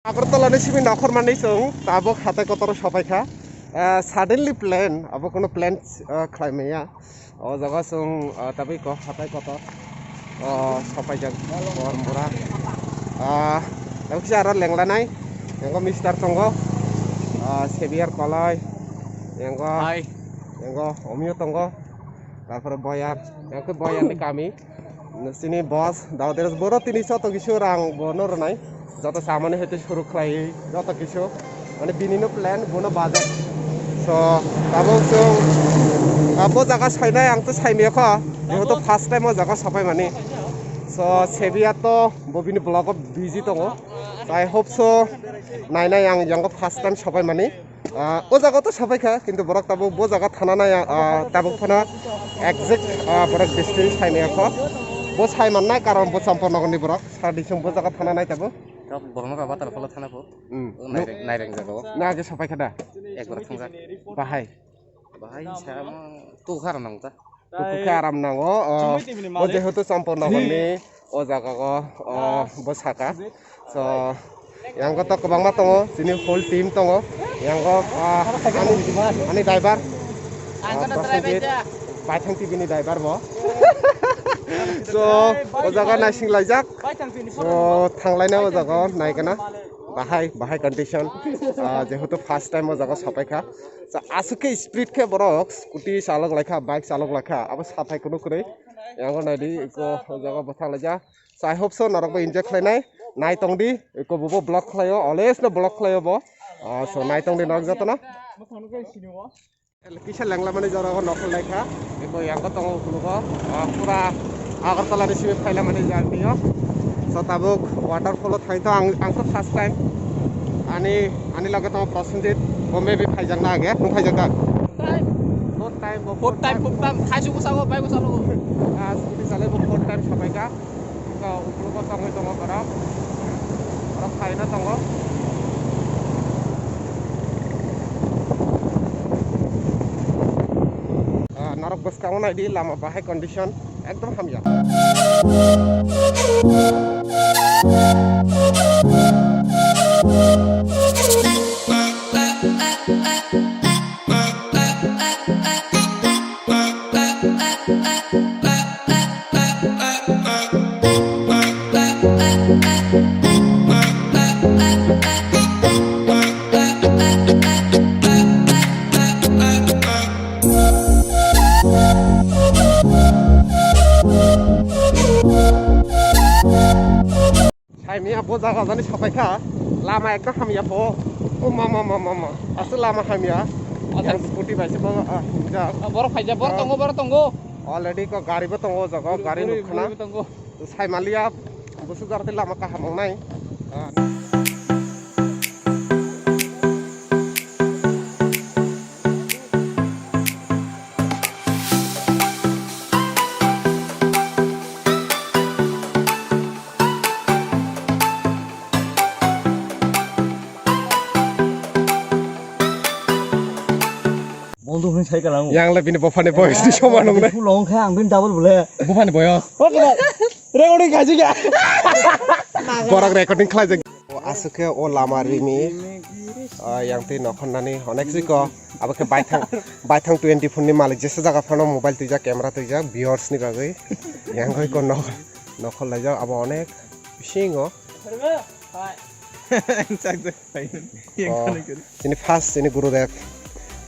আগরতলা নিসিমি নখর মানি চং তাবো খাতে কতর সবাইখা suddenly plan আবো কোনো প্ল্যান খাইমাইয়া ও জায়গা চং তাবি ক খাতে কত সবাইজা বরমরা এমকি আর লেংলানাই এঙ্গ মিস্টার তঙ্গ সেভিয়ার কলয় এঙ্গ এঙ্গ অমিয় তঙ্গ তারপরে বয়ার এঙ্গ বয়ারনি কামি সিনি বস দাওদের বড় 300 কিছু রাং বনর নাই যত সামান্য হইতে শুরু খাই যত কিছু মানে বিনিনো প্ল্যান বনো বাজেট সো তাবো जों আবো জায়গা সাইনাই আং তো সাইমিয়া খ যেহেতু ফার্স্ট টাইম ও জায়গা সাপাই মানে সো সেভিয়া তো ববিনি ব্লগ বিজি দङ আই হোপ সো নাইনাই আং জাঙ্গো ফার্স্ট টাইম সাপাই মানে ও জায়গা তো সাপাইখা কিন্তু বরক তাবো বো জায়গা থানা নাই তাবো ফনা এক্সাক্ট বরক ডিস্টেন্স সাইমিয়া খ বো সাইমাননাই কারণ বো চম্পনগরনি বরক সাদিসং বো জায়গা থানা নাই তাবো বরমা বাতারফলা থানাবো নাইরেং জায়গাও না আগে সাপাইখা दा একবার থাঙ্গা বাহাই বাহাই সাম তো খারাপ নাংতা তুকুকে আরাম নাङो ও যেহেতু চম্পনগরনি ও জায়গাগো বো সাকা সো यांगो तो गोबांमा दङ जोंनि होल टीम दङ यांगो आंनि ड्राइभार बायथां टिभिनि ड्राइभार बो सो ओ जागा नायसिं लायजाक सो थांलायना ओ जागा नायगोना बाहाय कंडिशन जेहेतु फार्स्ट टाइम ओ जागा सफायखा आसुके स्पीड के बरक स्कूटी चालक लायखा बाइक चालक लायखा अब साफाय कुनु कुरै यांगो नायदि इको ओ जागा बथां लायजा सो आई होप सो नरक एन्जॉय खालायनाय नाय तंगदि इको बबो ब्लॉग खालायो ऑलवेज न ब्लॉग खालायो बो सो नाय तंगदि नरक जातना किसा लेंगला माने जरागो नखल लायखा इको यांगो तंगो कुनुगो पूरा আগরতলা নিসিমি ফাইলা মানে জার্নিও সো তাবুক ওয়াটারফল থাইতো आं तो फार्स्ट टाइम आनी लगे तो प्रसन्नजित बम्बे भी फाइजां ना आगे नुं फाइजां दा फोर्थ टाइम खाइसु गुसागो बाय गुसालो स्कुटी चालायबो फोर्थ टाइम सबायगा तो उपलुगो तंगै दङ बरा बरा फाइना दङ नरक बसकाङो नायदि लामा बाहाय कन्डिशन एकदम हामिया साइमिया बो जागा जानि सफायखा लामा एकदम हामिया बो ओ मामा आसु लामा हामिया आं स्कुटी बाइसे बो जा बर फाइजा बर तंगो अलरेडी को गाड़ी बो तंगो जागा गाड़ी नुखना साइमालिया बुसु गारते लामा का हामंनाय বন্ধু ফ্রেন্ড সাইকেল আং यांगला बिनि बफानि बयस नि समान नंगले লং খায় आं बिन डाबल बोले बुफानि बयस रेकर्डिं खाइजि गा बरक रेकर्डिं खालायजों आसुके ओ लामा रिमि यांगते नखननानि अनेक जिको आबके बायथां 20 फुननि मालिक जेसे जागा फनो मोबाइल तुजा कैमरा तुजा व्यूअर्स नि बागै यांगै को नखल लायजा अब अनेक सिंगो सिनि फार्स्ट सिनि गुरुदेव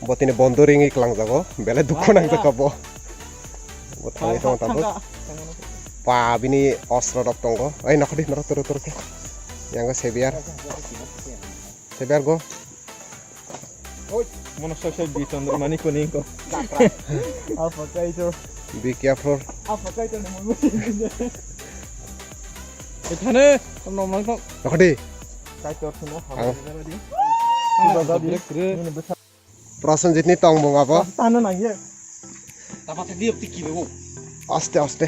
बतिनि बन्दरिङि क्लांजागो बेले दुख नांजाकाबो बथाङै दङ ताबो पा बिनि अस्त्र दक दंगो ओइ नखदि नर तर के यांगो सेभियार गो ओइ मनसय बि चन्द्रमानि कोनिको आफकाइटर बि केयारफुल आफकाइटर नमो एखाने नमन नखदि काइटर सुनो प्रसन्नजितनि तंग बङाबो तानो नागियो तापा थि दिप टिकि बेगो आस्ते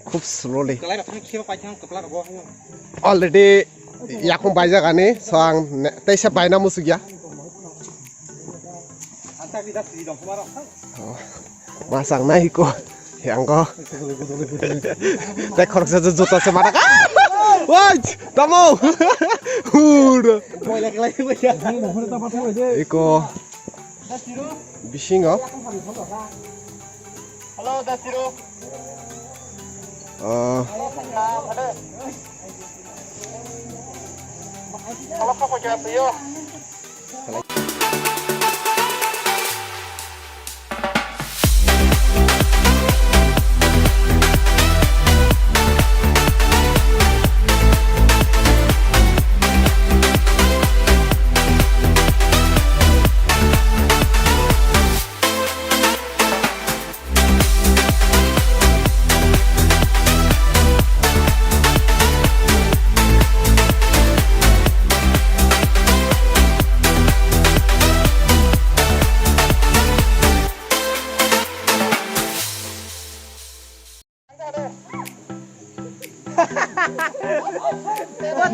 खूब स्लोली कलाय थां खेबा पाइथां कपला रगो अलरेडी याखं बायजागानि सो आं तैसा बायना मुसु गया आंता बिदा सि दं खमार मासां नायको यांगो ते खरकसा जुता से मारा Woi, tamo. Udah. Iko. Bising oh. Halo, Dasiru. Kalau kau pakai apa yo?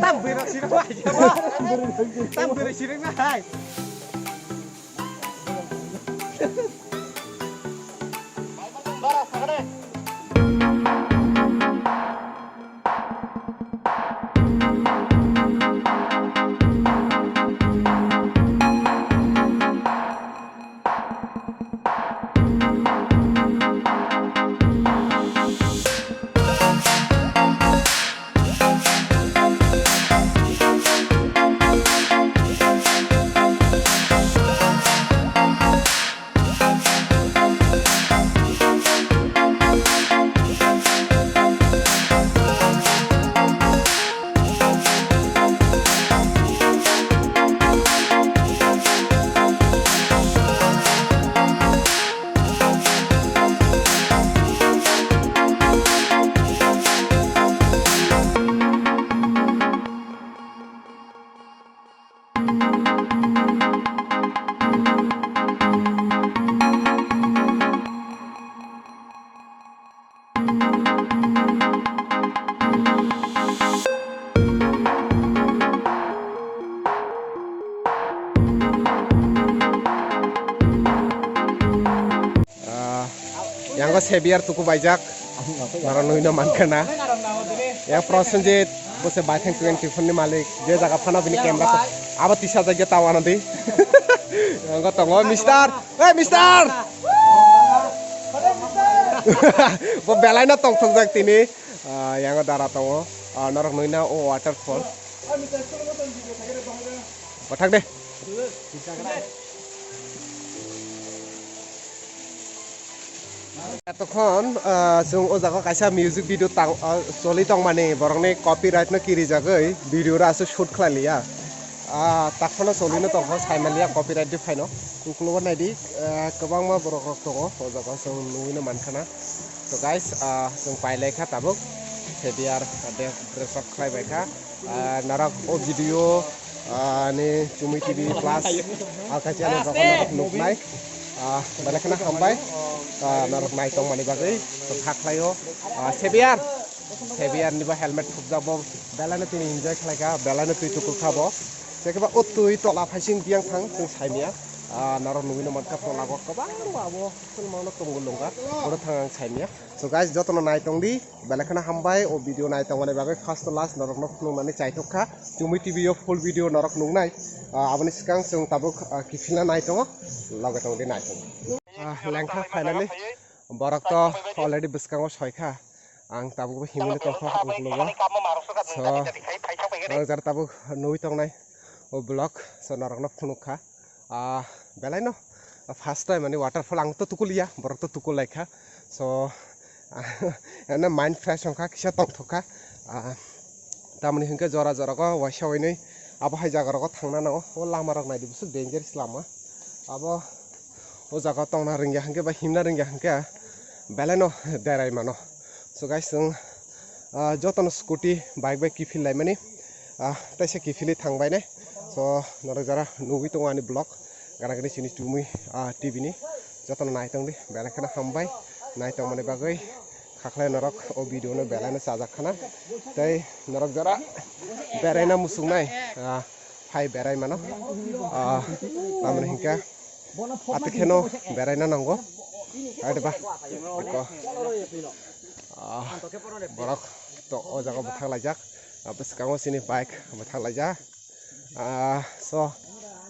Tampil sini aja. Tampil sini nah. Yang ko sebiar tuku bajak, orang nuina mankana. Yang Prosenjit, bose bathing 20 phone ni malik, je jaga phana bini camera to. Aba tisa jaga tawana di. Yang ko tongo Mister, hey Mister. Bo belai na tong thong jak tini. Yang ko dara tongo, orang nuina o waterfall. Pathak deh. Tokon jung o jaga kaisa music video tang soli tong mane borongni copyright no kiri jagai video ra asu shoot khlaliya takhono soli no tong saimaliya copyright di phaino kukluwa naidi kobang ma borok tongo o jaga jung nuino mankhana so guys jung pailai kha tabuk sebiar ade presok khlai baikha narak o video ni Cumi TV Plus alkachi ane jaga nuknai balakana hambai narok nai tong mani bagai to khaklayo sebiar ni ba helmet khubjabo belana tini enjoy khlaika belana tui tukul khabo sekeba otui tola phasing biang thang sing saimia narok nuino matka tola ko kaba abo kun mauno tongulunga oro thang saimia so guys jotono nai tongdi belakana hambai o video nai tong mani bagai first to last narok nok nungmani chaitukha Cumi TV o full video narok nungnai aboni sikang sung tabuk kifila nai tongo laga tongdi nai tong lengkha finally borok to already biskango soikha ang tabuk himuni tongkha ungluwa so ang jar tabuk nui tongnai o block so narokno phunukha belai no first time ani waterfall ang to tukuliya borok to tukul laikha so ena mind fresh hongkha kisa tongthoka tamani hingke jora jora ko waisawai abo hai jaga ko thangna no o lama rok naidi busu dangerous lama abo o jaga tongna ringya hangke ba himna ringya hangke belai no derai mano so guys jung jotono scooty bike kifil lai mani taise kifili thangbai ne so norok jara nugi tongo ani block gara gani sini Cumi TV ni jotono nai tongdi belai khana hambai nai tong mani bagai khaklai norok o video no belai no sajak khana tai norok jara berai na musung nai phai berai mano tamani hingka atikeno berai na nango ade ba ko borok to o jaga buthang lajak sekarang sini bike thang ja so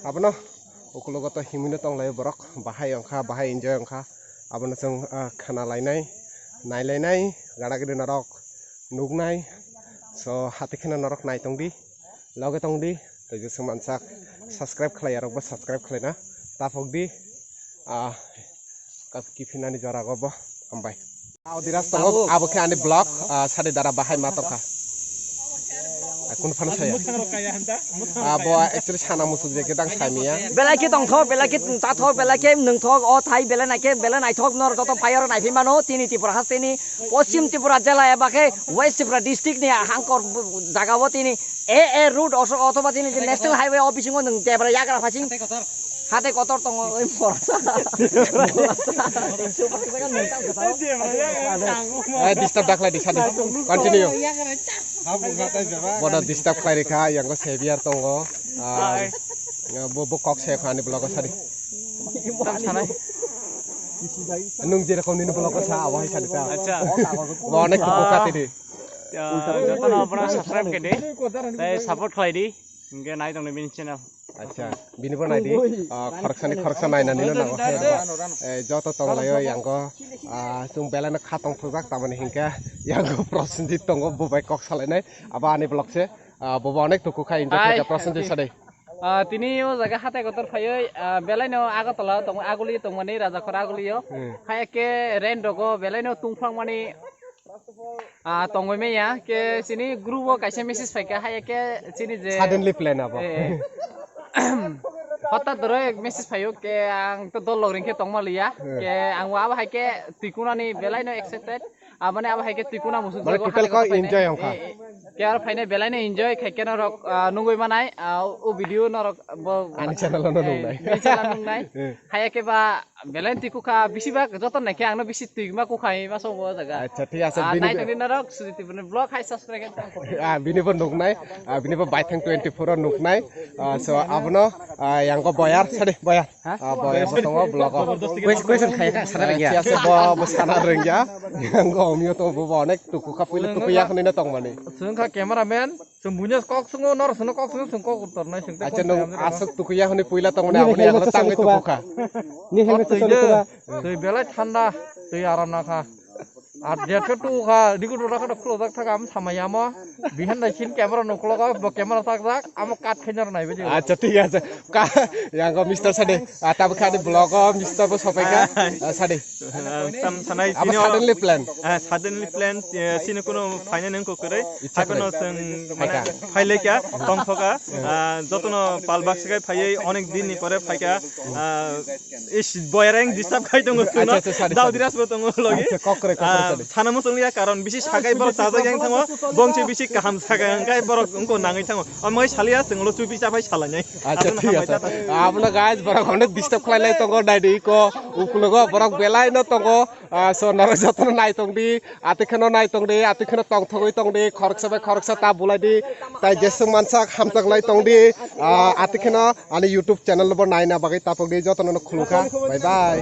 abono ukulogo to himino tong lai borok bahai enjoy angkha abono jong khana lainai nailai gada gidi norok nugnai so hati khana norok nai tongdi loge tongdi to jesung mansak subscribe khlai arok subscribe khlai na tapokdi kifinani jora gobo ambai audiras tongo abokhe ani blog sade dara bahai matokha kun fan saya abo actually sana musuh je kedang samia belaki tong thok belaki ta thok belaki nung thok o thai bela nai thok nor joto fire nai phimano tini tripura hastini পশ্চিম ত্রিপুরা জেলা এবাকে West Tripura district নি হাঙ্কর জাগাবো তিনি এ root অথবা তিনি national highway অফিসিং নং তেবরা ইয়াগরা passing হাতে কতর তং ওই ফরসা disturb daklai di sadi continue bodo disturb khlai rekha yang ko sebiar tongo bo kok se khani blog sadi nung je rokom ni blog sa awai sadi ta আচ্ছা bo onek buka tidi যত আপনারা subscribe করে তাই support খাই দি ইনকে নাই তংনি বিন channel acha bini bo nai di khorsa nai na nilo nango joto tong layo yang ko sung belana khatong thujak tamani hingka yang ko prosenji tongo bo bai kok salai nai aba ani blog se bo onek tuku khai enjoy ka prosenji sade তিনি ও জায়গা হাতে গতর phi বেলাইনো Agartala Tang আগুলি তংমানি রাজাখর আগুলিও হায়কে rain দগো বেলাইনো তুংফাং money tongoi ke sini grup kaisa message faika hayake sini je suddenly plan abo hota dore message fayo ke ang to dol ring ke tongmalia ke ang wa ba haike tikunani belai no accepted amane aba haike tikuna musu mane total ko enjoy angka ke ar faine belai no enjoy khaike no rok nungoi manai o video no rok ani channel no nungnai channel nungnai hayake ba belai tikuka bisiba joton naike angno bisi tikma ku khai ma sobo jaga acha thik ase nai tangni no rok sujiti bune blog hai subscribe bini bo nungnai bini bo by thang 24 ro nungnai so abono yang ko boyar sade boyar boyar botongo blog question khai ka sana rengya ase bo sana rengya yang ko omio to bo onek tuku ka pile tuku yak ni na tong mani sungka cameraman sembunyi kok sungo nor sungo kok sungo sungko utar nai sungte acha nung asuk tuku yak ni pila tong mani aboni yang tang ni tuku ka ni henge tuh bela ঠান্ডা tuh aram nakha আর যেটা two খা দিগু two রাখা close থাকা আম সামায়ামো বিহান নাইছিন camera নকলো কা camera থাক থাক আম কাট খেনার নাই বেজি acha ঠিক আছে yang ko Mr. Sade ata bukan blog Mr. bo sampaikan Sade tam sanai apa suddenly plan sini kono finance ko kore akono sen ফাইলে কা তংথকা যতন পালবাক্স গায় ফাইয়ে অনেক দিন নি পরে ফাইকা ইস বয়ারিং ডিস্টার্ব খাই দङ সুনা দাউদিরাস বতङ লগে থানা মতলিয়া কারণ বেশি সাগাই বড় তাজা গ্যাং থামো বংশে বেশি কাহাম সাগাই গায় বড় অঙ্ক নাঙাই থামো মই সালিয়া जोंल চুপি চাপাই সালানাই আচ্ছা ঠিক আছে আপনা গাইজ বড় অনেক ডিস্টার্ব খাইলাই তঙ্গ ডাইডি কো উকুলগো বড় বেলাই ন তঙ্গ সো নর যতন নাই তংদি আতিখনো নাই তংদি আতিখনো তং থগই তংদি খরকসা তা বুলাইদি তাই জেসং মানসা হামতাগলাই তংদি আতিখনো আনি ইউটিউব চ্যানেল বো নাইনা বাগै তাপগদি যতন খুলুকা বাই বাই